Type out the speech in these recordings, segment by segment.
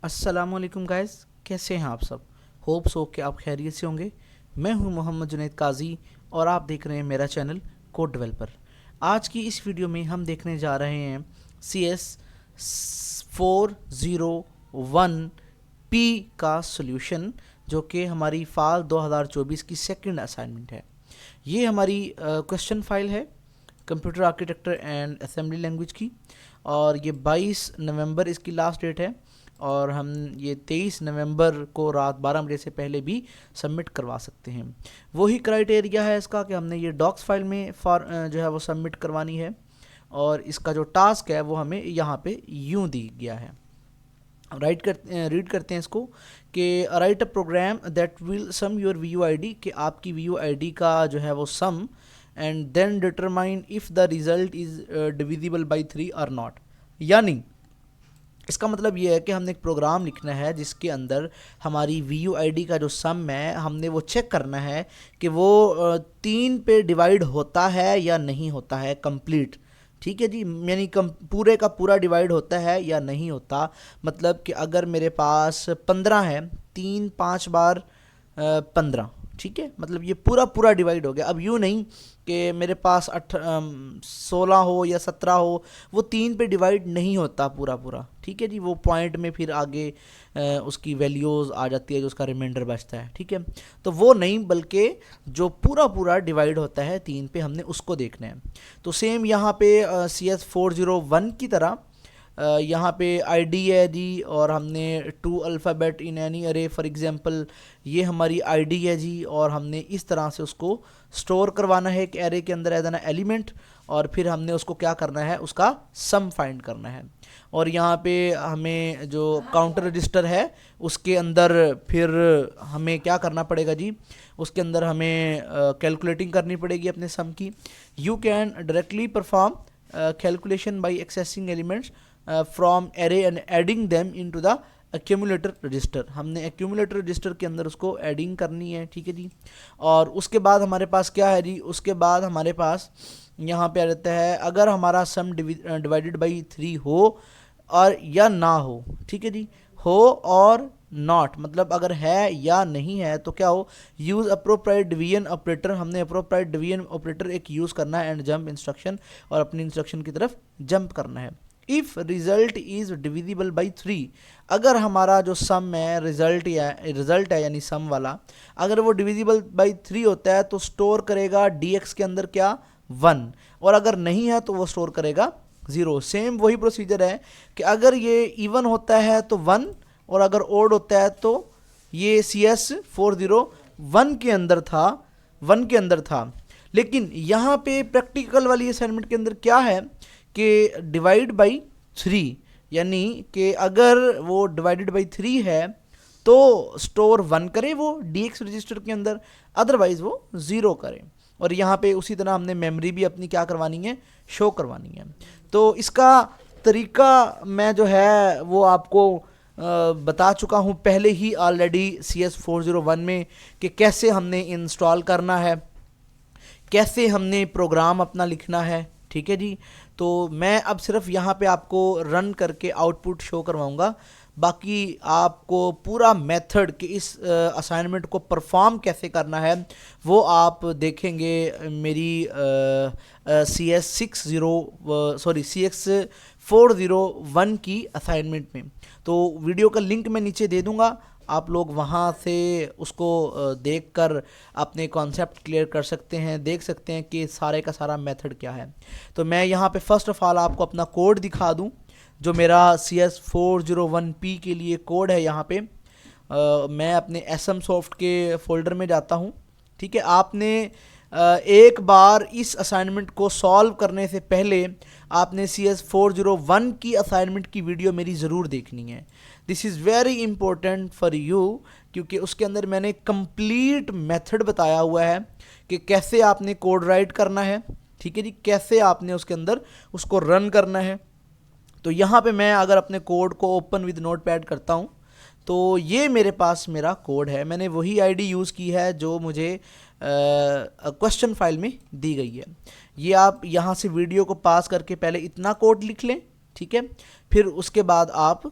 अस्सलामुअलैकुम गाइस, कैसे हैं आप सब। होप सो कि आप खैरियत से होंगे। मैं हूं मोहम्मद जुनैद काजी और आप देख रहे हैं मेरा चैनल कोड डेवलपर। आज की इस वीडियो में हम देखने जा रहे हैं CS 401 P का सॉल्यूशन, जो कि हमारी फाल 2024 की सेकंड असाइनमेंट है। ये हमारी क्वेश्चन फाइल है computer architecture and assembly language की, और ये 22 नवंबर इसकी लास्ट डेट है और हम ये 23 नवंबर को रात 12 बजे से पहले भी सबमिट करवा सकते हैं। वही क्राइटेरिया है इसका कि हमने ये डॉक्स फाइल में जो है वो सबमिट करवानी है, और इसका जो टास्क है वो हमें यहाँ पे यूँ दी गया है। रीड करते हैं इसको कि write a program that will sum your VUID, कि आपकी VUID का जो है वो sum, and then determine if the result is divisible by 3 और नॉट। यानी इसका मतलब ये है कि हमने एक प्रोग्राम लिखना है जिसके अंदर हमारी VUID का जो सम है हमने वो चेक करना है कि वो 3 पे डिवाइड होता है या नहीं होता है कंप्लीट। ठीक है जी, यानी पूरे का पूरा डिवाइड होता है या नहीं होता। मतलब कि अगर मेरे पास 15 है, 3 5 बार 15, ठीक है, मतलब ये पूरा पूरा डिवाइड हो गया। अब यूँ नहीं कि मेरे पास 16 हो या 17 हो, वो 3 पे डिवाइड नहीं होता पूरा पूरा। ठीक है जी, वो पॉइंट में फिर आगे उसकी वैल्यूज़ आ जाती है जो उसका रिमाइंडर बचता है। ठीक है, तो वो नहीं, बल्कि जो पूरा पूरा डिवाइड होता है 3 पे, हमने उसको देखना है। तो सेम यहाँ पे CS 401 की तरह यहाँ पे ID है जी, और हमने 2 अल्फ़ाबेट इन एनी अरे फॉर एग्जांपल, ये हमारी ID है जी, और हमने इस तरह से उसको स्टोर करवाना है एक एरे के अंदर एज एन एलिमेंट, और फिर हमने उसको क्या करना है, उसका सम फाइंड करना है। और यहाँ पे हमें जो काउंटर रजिस्टर है उसके अंदर फिर हमें क्या करना पड़ेगा जी, उसके अंदर हमें कैलकुलेटिंग करनी पड़ेगी अपने सम की। You can directly perform calculation by accessing elements from array and adding them into the accumulator register. हमने एक्यूमुलेटर रजिस्टर के अंदर उसको एडिंग करनी है। ठीक है जी, और उसके बाद हमारे पास क्या है जी, उसके बाद हमारे पास यहाँ पे आ जाता है अगर हमारा सम डिवाइडेड बाई 3 हो और या ना हो। ठीक है जी, हो और नॉट, मतलब अगर है या नहीं है तो क्या हो, यूज़ अप्रोप्रिएट डिवीजन ऑपरेटर। हमने अप्रोप्रिएट डिवीजन ऑपरेटर एक यूज़ करना है एंड जंप इंस्ट्रक्शन, और अपनी इंस्ट्रक्शन की तरफ जंप करना है। If result is divisible by 3, अगर हमारा जो सम है रिजल्ट है यानी सम वाला, अगर वो डिविजिबल बाई 3 होता है तो स्टोर करेगा DX के अंदर क्या, 1, और अगर नहीं है तो वो स्टोर करेगा 0। सेम वही प्रोसीजर है कि अगर ये इवन होता है तो 1, और अगर ओड होता है तो ये CS 401 के अंदर था, 1 के अंदर था। लेकिन यहाँ पे प्रैक्टिकल वाली असाइनमेंट के अंदर क्या है कि डिवाइड बाई 3, यानी कि अगर वो डिवाइडेड बाई 3 है तो स्टोर 1 करे वो DX रजिस्टर के अंदर, अदरवाइज वो 0 करे। और यहाँ पे उसी तरह हमने मेमोरी भी अपनी क्या करवानी है, शो करवानी है। तो इसका तरीका मैं जो है वो आपको बता चुका हूँ पहले ही ऑलरेडी CS 401 में, कि कैसे हमने इंस्टॉल करना है, कैसे हमने प्रोग्राम अपना लिखना है। ठीक है जी, तो मैं अब सिर्फ यहाँ पे आपको रन करके आउटपुट शो करवाऊँगा। बाकी आपको पूरा मेथड कि इस असाइनमेंट को परफॉर्म कैसे करना है वो आप देखेंगे मेरी CS 401 की असाइनमेंट में। तो वीडियो का लिंक मैं नीचे दे दूँगा, आप लोग वहाँ से उसको देखकर अपने कॉन्सेप्ट क्लियर कर सकते हैं, देख सकते हैं कि सारे का सारा मेथड क्या है। तो मैं यहाँ पे फर्स्ट ऑफ ऑल आपको अपना कोड दिखा दूँ, जो मेरा CS 401P के लिए कोड है। यहाँ पे मैं अपने SM सॉफ्ट के फोल्डर में जाता हूँ। ठीक है, आपने एक बार इस असाइनमेंट को सॉल्व करने से पहले आपने CS 401 की असाइनमेंट की वीडियो मेरी ज़रूर देखनी है। This is very important for you, क्योंकि उसके अंदर मैंने कंप्लीट मेथड बताया हुआ है कि कैसे आपने कोड राइट करना है। ठीक है जी, कैसे आपने उसके अंदर उसको रन करना है। तो यहाँ पे मैं अगर अपने कोड को ओपन विद नोटपैड करता हूँ तो ये मेरे पास मेरा कोड है। मैंने वही ID यूज़ की है जो मुझे क्वेश्चन फाइल में दी गई है। ये आप यहाँ से वीडियो को पास करके पहले इतना कोड लिख लें, ठीक है, फिर उसके बाद आप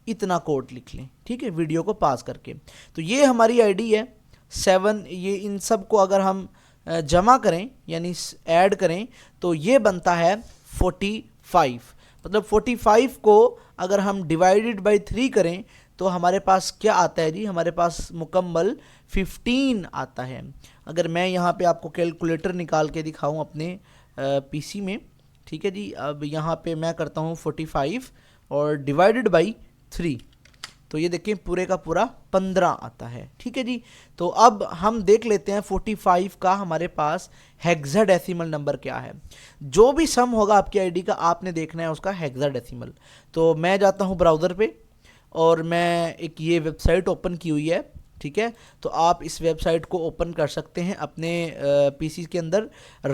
इतना कोड लिख लें, ठीक है, वीडियो को पास करके। तो ये हमारी आईडी है 7, ये इन सब को अगर हम जमा करें यानी ऐड करें तो ये बनता है 45। मतलब 45 को अगर हम डिवाइडेड बाई 3 करें तो हमारे पास क्या आता है जी, हमारे पास मुकम्मल 15 आता है। अगर मैं यहाँ पे आपको कैलकुलेटर निकाल के दिखाऊं अपने पीसी में, ठीक है जी, अब यहाँ पे मैं करता हूँ 45 और डिवाइडेड बाई 3, तो ये देखिए पूरे का पूरा 15 आता है, ठीक है जी। तो अब हम देख लेते हैं 45 का हमारे पास हेक्साडेसिमल नंबर क्या है। जो भी सम होगा आपकी आईडी का आपने देखना है उसका हेक्साडेसिमल। तो मैं जाता हूँ ब्राउज़र पे और मैं एक ये वेबसाइट ओपन की हुई है, ठीक है। तो आप इस वेबसाइट को ओपन कर सकते हैं अपने पीसी के अंदर।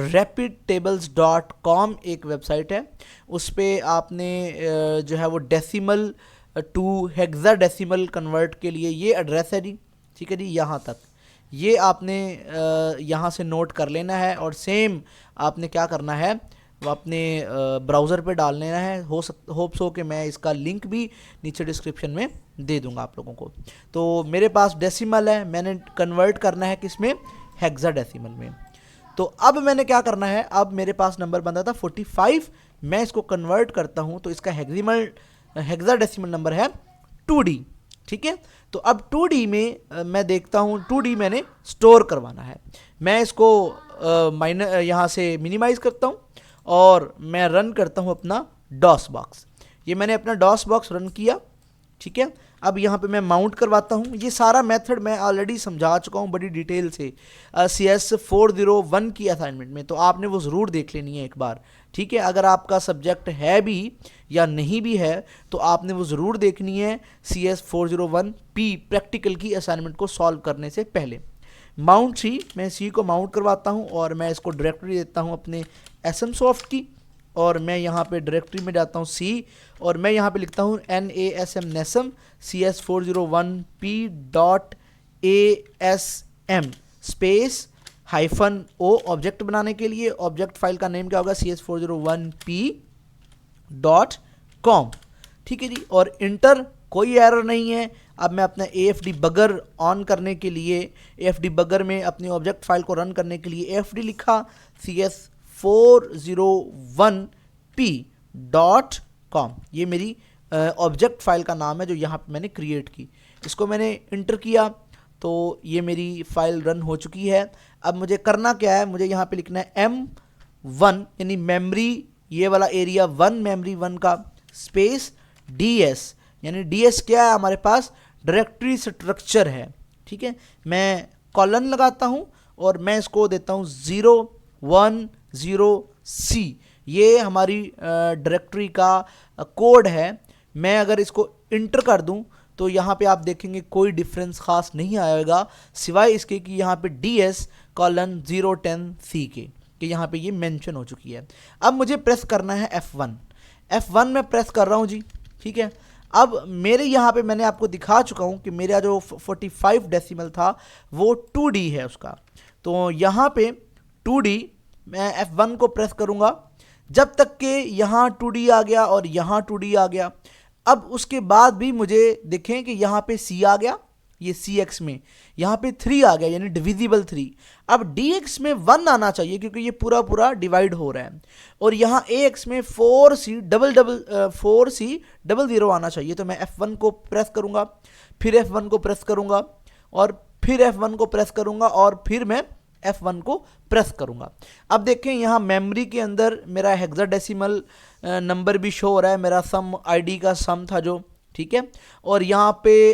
rapidtables.com एक वेबसाइट है, उस पर आपने जो है वो डेसिमल टू हेक्साडेसिमल कन्वर्ट के लिए ये एड्रेस है जी, ठीक है जी, यहाँ तक ये आपने यहाँ से नोट कर लेना है और सेम आपने क्या करना है वो अपने ब्राउज़र पे डाल लेना है। होप्स हो कि मैं इसका लिंक भी नीचे डिस्क्रिप्शन में दे दूंगा आप लोगों को। तो मेरे पास डेसिमल है, मैंने कन्वर्ट करना है किसमें, हेक्साडेसिमल में। तो अब मैंने क्या करना है, अब मेरे पास नंबर बन था 45, मैं इसको कन्वर्ट करता हूँ तो इसका हेक्साडेसिमल नंबर है 2D, ठीक है। तो अब 2D में मैं देखता हूँ 2D मैंने स्टोर करवाना है। मैं इसको यहाँ से मिनिमाइज़ करता हूँ और मैं रन करता हूँ अपना डॉस बॉक्स। ये मैंने अपना डॉस बॉक्स रन किया, ठीक है। अब यहाँ पे मैं माउंट करवाता हूँ। ये सारा मेथड मैं ऑलरेडी समझा चुका हूँ बड़ी डिटेल से CS 401 की असाइनमेंट में, तो आपने वो ज़रूर देख लेनी है एक बार, ठीक है। अगर आपका सब्जेक्ट है भी या नहीं भी है तो आपने वो ज़रूर देखनी है CS 401P प्रैक्टिकल की असाइनमेंट को सॉल्व करने से पहले। माउंट C, मैं C को माउंट करवाता हूँ और मैं इसको डायरेक्टरी देता हूँ अपने SMsoft की, और मैं यहाँ पे डायरेक्टरी में जाता हूँ C और मैं यहाँ पे लिखता हूँ NASM CS 401P.ASM space -O object बनाने के लिए। ऑब्जेक्ट फाइल का नेम क्या होगा, CS 401P.com, ठीक है जी। और इंटर, कोई एरर नहीं है। अब मैं अपना AF डिबगर ऑन करने के लिए AF डिबगर में अपनी ऑब्जेक्ट फाइल को रन करने के लिए AFD लिखा, CS 401P.com, ये मेरी ऑब्जेक्ट फाइल का नाम है जो यहाँ पे मैंने क्रिएट की। इसको मैंने इंटर किया तो ये मेरी फाइल रन हो चुकी है। अब मुझे करना क्या है, मुझे यहाँ पे लिखना है M1 यानी मेमोरी, ये वाला एरिया 1 मेमोरी 1 का स्पेस DS, यानी DS क्या है हमारे पास, डायरेक्टरी स्ट्रक्चर है, ठीक है। मैं कॉलन लगाता हूँ और मैं इसको देता हूँ 010C, ये हमारी डायरेक्टरी का कोड है। मैं अगर इसको इंटर कर दूं तो यहाँ पे आप देखेंगे कोई डिफरेंस खास नहीं आएगा सिवाय इसके कि यहाँ पे DS:010C के, कि यहाँ पे ये मेंशन हो चुकी है। अब मुझे प्रेस करना है F1 में प्रेस कर रहा हूँ जी, ठीक है। अब मेरे यहाँ पे मैंने आपको दिखा चुका हूँ कि मेरा जो 45 डेसिमल था वो 2D है उसका। तो यहाँ पे 2D, मैं F1 को प्रेस करूँगा जब तक कि यहाँ 2D आ गया और यहाँ 2D आ गया। अब उसके बाद भी मुझे देखें कि यहाँ पे C आ गया, ये CX में यहाँ पे 3 आ गया यानी डिविजिबल 3। अब DX में 1 आना चाहिए क्योंकि ये पूरा पूरा डिवाइड हो रहा है, और यहाँ AX में 4C00 आना चाहिए। तो मैं F1 को प्रेस करूँगा, फिर F1 को प्रेस करूँगा और फिर F1 को प्रेस करूँगा और फिर मैं F1 को प्रेस करूँगा। अब देखें यहाँ मेमोरी के अंदर मेरा हेक्साडेसिमल नंबर भी शो हो रहा है, मेरा सम आईडी का सम था जो, ठीक है। और यहाँ पे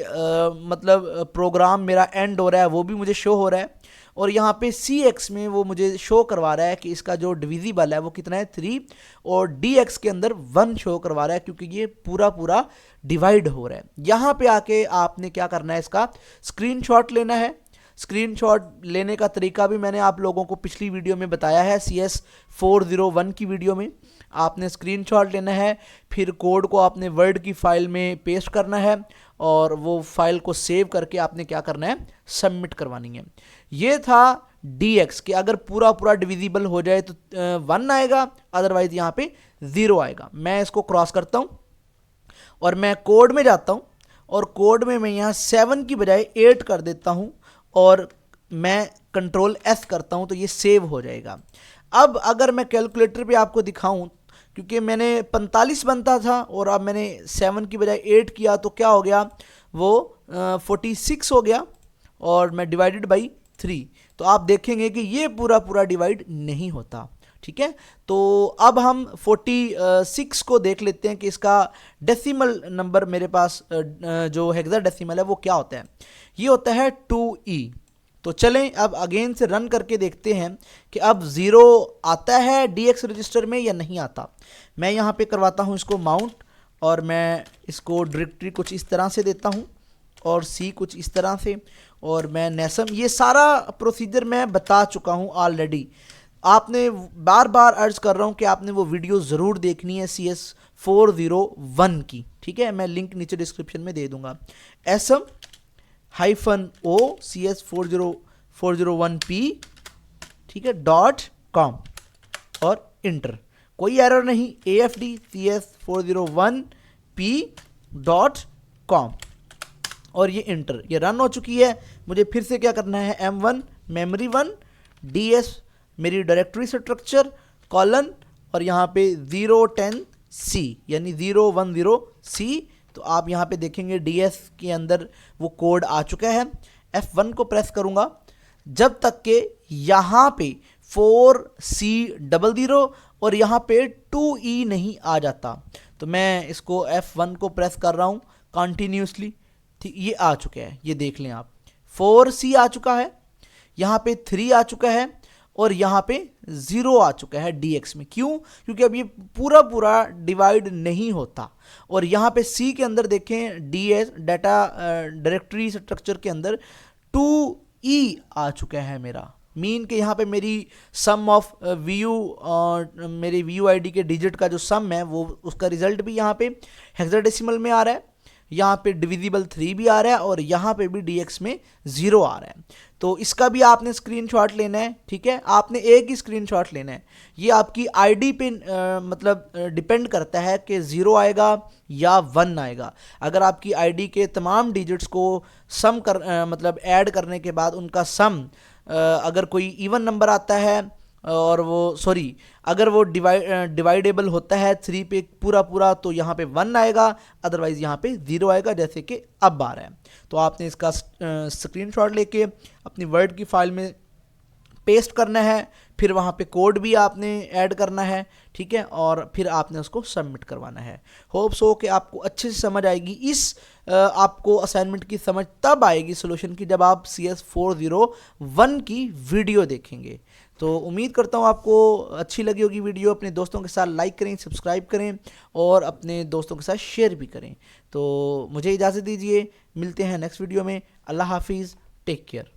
मतलब प्रोग्राम मेरा एंड हो रहा है वो भी मुझे शो हो रहा है, और यहाँ पे CX में वो मुझे शो करवा रहा है कि इसका जो डिविजिबल है वो कितना है 3, और DX के अंदर 1 शो करवा रहा है क्योंकि ये पूरा पूरा डिवाइड हो रहा है। यहाँ पे आके आपने क्या करना है, इसका स्क्रीनशॉट लेना है। स्क्रीनशॉट लेने का तरीका भी मैंने आप लोगों को पिछली वीडियो में बताया है, CS 401 की वीडियो में। आपने स्क्रीनशॉट लेना है, फिर कोड को आपने वर्ड की फाइल में पेस्ट करना है और वो फाइल को सेव करके आपने क्या करना है, सबमिट करवानी है। ये था DX कि अगर पूरा पूरा डिविजिबल हो जाए तो 1 आएगा, अदरवाइज यहाँ पे 0 आएगा। मैं इसको क्रॉस करता हूँ और मैं कोड में जाता हूँ। और कोड में मैं यहाँ 7 की बजाय 8 कर देता हूँ और मैं कंट्रोल S करता हूँ तो ये सेव हो जाएगा। अब अगर मैं कैलकुलेटर पे आपको दिखाऊं, क्योंकि मैंने 45 बनता था और अब मैंने 7 की बजाय 8 किया तो क्या हो गया, वो 46 हो गया और मैं डिवाइडेड बाई 3, तो आप देखेंगे कि ये पूरा पूरा डिवाइड नहीं होता। ठीक है, तो अब हम 46 को देख लेते हैं कि इसका डेसिमल नंबर मेरे पास जो हेक्साडेसिमल है वो क्या होता है। ये होता है 2e। तो चलें अब अगेन से रन करके देखते हैं कि अब 0 आता है DX रजिस्टर में या नहीं आता। मैं यहाँ पे करवाता हूँ इसको माउंट और मैं इसको डायरेक्टरी कुछ इस तरह से देता हूँ और C कुछ इस तरह से, और मैं नेसम, ये सारा प्रोसीजर मैं बता चुका हूँ ऑलरेडी। आपने बार बार अर्ज कर रहा हूँ कि आपने वो वीडियो ज़रूर देखनी है CS401 की। ठीक है, मैं लिंक नीचे डिस्क्रिप्शन में दे दूंगा। SM-O CS401P, ठीक है, .com और इंटर, कोई एरर नहीं, AFD CS401P.com और ये इंटर, ये रन हो चुकी है। मुझे फिर से क्या करना है, M1 मेमोरी 1 DS मेरी डायरेक्टरी स्ट्रक्चर कॉलन और यहाँ पे 010C यानी 010C, तो आप यहाँ पे देखेंगे DS के अंदर वो कोड आ चुका है। F1 को प्रेस करूँगा जब तक के यहाँ पे 4C00 और यहाँ पे 2E नहीं आ जाता। तो मैं इसको F1 को प्रेस कर रहा हूँ कंटिन्यूसली, ठीक, ये आ चुका है, ये देख लें आप, 4C आ चुका है, यहाँ पे 3 आ चुका है और यहाँ पे 0 आ चुका है DX में। क्यों? क्योंकि अब ये पूरा पूरा डिवाइड नहीं होता। और यहाँ पे C के अंदर देखें DS डाटा डायरेक्टरी स्ट्रक्चर के अंदर 2E आ चुका है मेरा, मीन के यहाँ पे मेरी सम ऑफ मेरी VU ID के डिजिट का जो सम है वो उसका रिजल्ट भी यहाँ पे हेक्साडेसिमल में आ रहा है, यहाँ पे डिविजिबल 3 भी आ रहा है और यहाँ पे भी DX में 0 आ रहा है। तो इसका भी आपने स्क्रीनशॉट लेना है। ठीक है, आपने एक ही स्क्रीनशॉट लेना है, ये आपकी आईडी पे मतलब डिपेंड करता है कि 0 आएगा या 1 आएगा। अगर आपकी आईडी के तमाम डिजिट्स को सम मतलब ऐड करने के बाद उनका सम अगर कोई इवन नंबर आता है और वो अगर वो डिवाइडेबल होता है 3 पे पूरा पूरा, तो यहाँ पे 1 आएगा, अदरवाइज यहाँ पे 0 आएगा, जैसे कि अब आ रहा है। तो आपने इसका स्क्रीनशॉट लेके अपनी वर्ड की फाइल में पेस्ट करना है, फिर वहाँ पे कोड भी आपने ऐड करना है। ठीक है, और फिर आपने उसको सबमिट करवाना है। होप सो कि आपको अच्छे से समझ आएगी। इस आपको असाइनमेंट की समझ तब आएगी सोल्यूशन की जब आप CS401 की वीडियो देखेंगे। तो उम्मीद करता हूँ आपको अच्छी लगी होगी वीडियो। अपने दोस्तों के साथ लाइक करें, सब्सक्राइब करें और अपने दोस्तों के साथ शेयर भी करें। तो मुझे इजाज़त दीजिए, मिलते हैं नेक्स्ट वीडियो में। अल्लाह हाफिज़, टेक केयर।